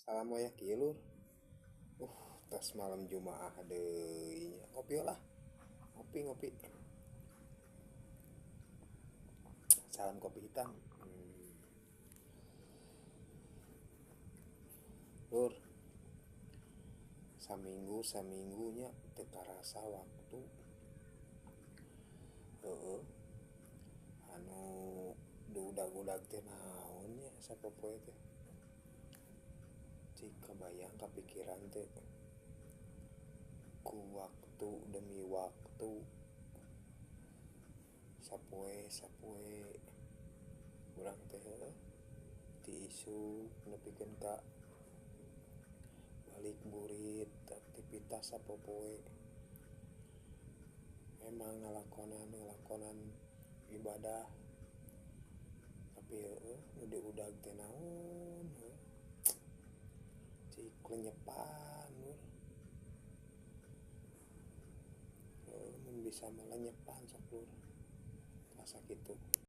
Salam ya kieu lur. Tas malam Jumaah deui nya. Ngopi lah. Ngopi. Salam kopi hitam. Lur, saminggunya teu karasa waktu. Heeh. Anu dudag-udag teh naon nya sapopoe teh. Cik kebayang kapikiran teh ku waktu demi waktu sapoe urang teh ti isuk nepikeun ka balik burit aktivitas sapopoe memang ngalakonan ibadah tapi udah teh naon cik lenyepan mun bisa melenyepan sok lur asa kitu.